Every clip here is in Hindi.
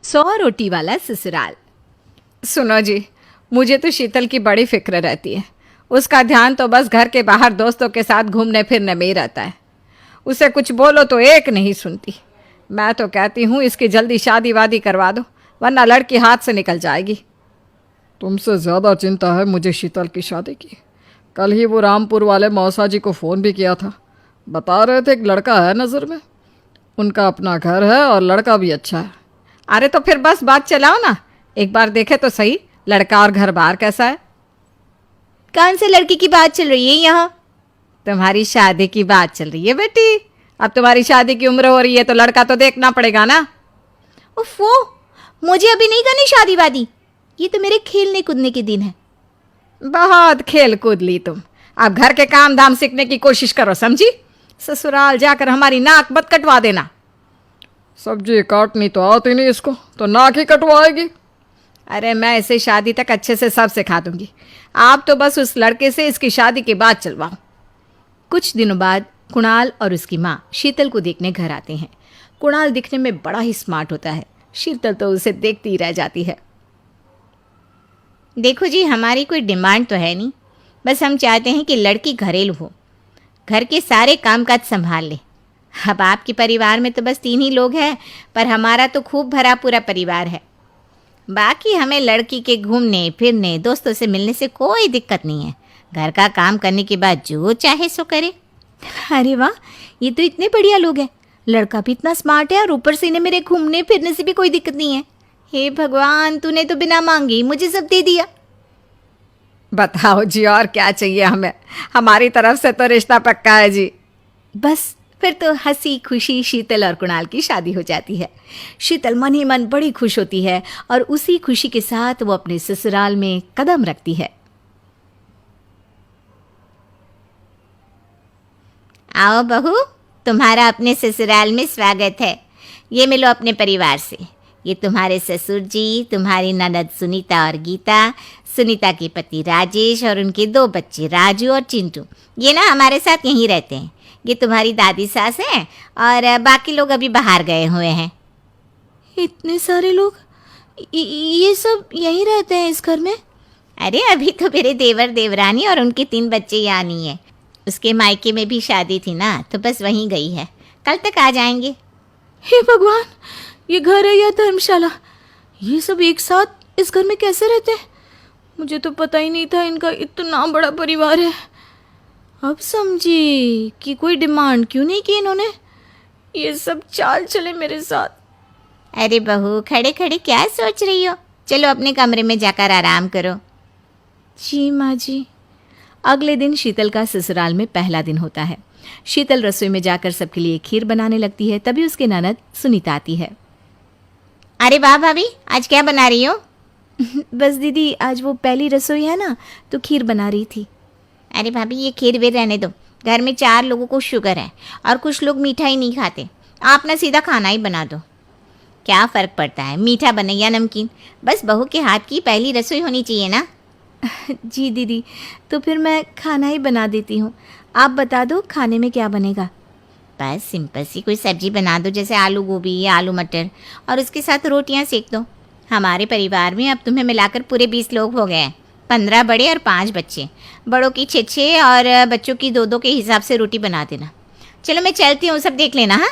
100 रोटी वाला ससुराल। सुनो जी, मुझे तो शीतल की बड़ी फिक्र रहती है। उसका ध्यान तो बस घर के बाहर दोस्तों के साथ घूमने फिरने में ही रहता है। उसे कुछ बोलो तो एक नहीं सुनती। मैं तो कहती हूँ इसकी जल्दी शादी वादी करवा दो, वरना लड़की हाथ से निकल जाएगी। तुमसे ज़्यादा चिंता है मुझे शीतल की शादी की। कल ही वो रामपुर वाले मौसा जी को फ़ोन भी किया था। बता रहे थे एक लड़का है नज़र में, उनका अपना घर है और लड़का भी अच्छा है। अरे तो फिर बस बात चलाओ ना, एक बार देखे तो सही लड़का और घर बार कैसा है। कौन से लड़की की बात चल रही है यहाँ? तुम्हारी शादी की बात चल रही है बेटी। अब तुम्हारी शादी की उम्र हो रही है तो लड़का तो देखना पड़ेगा ना। उफ़ो, मुझे अभी नहीं करनी शादी वादी। ये तो मेरे खेलने कूदने के दिन है। बहुत खेल कूद ली तुम। अब घर के काम धाम सीखने की कोशिश करो, समझी? ससुराल जाकर हमारी नाक मत कटवा देना। सब्जी काटनी तो आती नहीं इसको, तो नाक ही कटवाएगी। अरे मैं इसे शादी तक अच्छे से सब सिखा दूंगी। आप तो बस उस लड़के से इसकी शादी के बाद चलवाओ। कुछ दिनों बाद कुणाल और उसकी माँ शीतल को देखने घर आते हैं। कुणाल दिखने में बड़ा ही स्मार्ट होता है। शीतल तो उसे देखती ही रह जाती है। देखो जी, हमारी कोई डिमांड तो है नहीं, बस हम चाहते हैं कि लड़की घरेलू हो, घर के सारे कामकाज संभाल ले। अब आपके परिवार में तो बस 3 ही लोग हैं, पर हमारा तो खूब भरा पूरा परिवार है। बाकी हमें लड़की के घूमने फिरने दोस्तों से मिलने से कोई दिक्कत नहीं है। घर का काम करने के बाद जो चाहे सो करे। अरे वाह, ये तो इतने बढ़िया लोग हैं। लड़का भी इतना स्मार्ट है और ऊपर से इन्हें मेरे घूमने फिरने से भी कोई दिक्कत नहीं है। हे भगवान, तूने तो बिना मांगे ही मुझे सब दे दिया। बताओ जी, और क्या चाहिए हमें? हमारी तरफ से तो रिश्ता पक्का है जी। बस फिर तो हंसी खुशी शीतल और कुणाल की शादी हो जाती है। शीतल मन ही मन बड़ी खुश होती है और उसी खुशी के साथ वो अपने ससुराल में कदम रखती है। आओ बहू, तुम्हारा अपने ससुराल में स्वागत है। ये मिलो अपने परिवार से। ये तुम्हारे ससुर जी, तुम्हारी ननद सुनीता और गीता, सुनीता के पति राजेश और उनके 2 बच्चे राजू और चिंटू। ये ना हमारे साथ यहीं रहते हैं। ये तुम्हारी दादी सास हैं और बाकी लोग अभी बाहर गए हुए हैं। इतने सारे लोग, ये सब यहीं रहते हैं इस घर में? अरे अभी तो मेरे देवर देवरानी और उनके 3 बच्चे यहाँ नहीं है। उसके मायके में भी शादी थी ना, तो बस वहीं गई है। कल तक आ जाएंगे। हे भगवान, ये घर है या धर्मशाला? ये सब एक साथ इस घर में कैसे रहते हैं? मुझे तो पता ही नहीं था इनका इतना बड़ा परिवार है। अब समझी कि कोई डिमांड क्यों नहीं की इन्होंने। ये सब चाल चले मेरे साथ। अरे बहू, खड़े खड़े क्या सोच रही हो? चलो अपने कमरे में जाकर आराम करो। जी माँ जी। अगले दिन शीतल का ससुराल में पहला दिन होता है। शीतल रसोई में जाकर सबके लिए खीर बनाने लगती है। तभी उसके ननद सुनीता आती है। अरे वाह भाभी, आज क्या बना रही हो? बस दीदी, आज वो पहली रसोई है ना, तो खीर बना रही थी। अरे भाभी, ये खीर वे रहने दो। घर में 4 लोगों को शुगर है और कुछ लोग मीठा ही नहीं खाते। आप ना सीधा खाना ही बना दो। क्या फ़र्क पड़ता है, मीठा बने या नमकीन, बस बहू के हाथ की पहली रसोई होनी चाहिए ना। जी दीदी, तो फिर मैं खाना ही बना देती हूँ। आप बता दो खाने में क्या बनेगा? बस सिंपल सी कोई सब्जी बना दो, जैसे आलू गोभी या आलू मटर, और उसके साथ रोटियाँ सेक दो। हमारे परिवार में अब तुम्हें मिलाकर पूरे 20 लोग हो गए हैं। 15 बड़े और 5 बच्चे। बड़ों की 6-6 और बच्चों की 2-2 के हिसाब से रोटी बना देना। चलो मैं चलती हूँ, सब देख लेना। हाँ,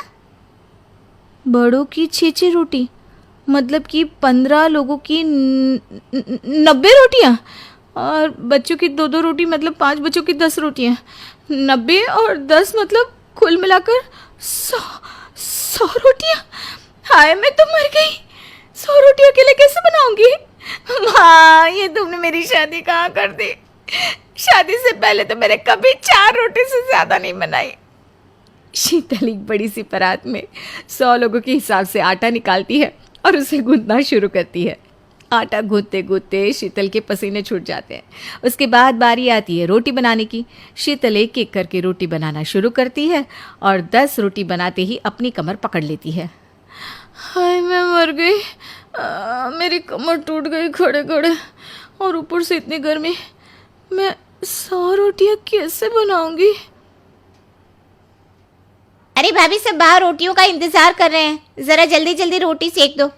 बड़ों की 6-6 रोटी मतलब कि 15 लोगों की 90 रोटियाँ, और बच्चों की 2-2 रोटी मतलब 5 बच्चों की 10 रोटियाँ। 90 और 10 मतलब कुल मिलाकर 100 रोटियाँ। हाय, मैं तो मर गई। 100 रोटी अकेले कैसे बनाऊंगी? माँ, ये तुमने मेरी शादी कहाँ कर दी? शादी से पहले तो मैंने कभी 4 रोटी से ज़्यादा नहीं बनाई। शीतल एक बड़ी सी परात में 100 लोगों के हिसाब से आटा निकालती है और उसे गूंथना शुरू करती है। आटा गूंथते गूंथते शीतल के पसीने छूट जाते हैं। उसके बाद बारी आती है रोटी बनाने की। शीतल एक एक करके रोटी बनाना शुरू करती है और 10 रोटी बनाते ही अपनी कमर पकड़ लेती है। हाय, मैं मर गई। मेरी कमर टूट गई खड़े खड़े, और ऊपर से इतनी गर्मी। मैं 100 रोटियाँ कैसे बनाऊंगी? अरे भाभी, सब बाहर रोटियों का इंतजार कर रहे हैं, ज़रा जल्दी जल्दी रोटी सेक दो।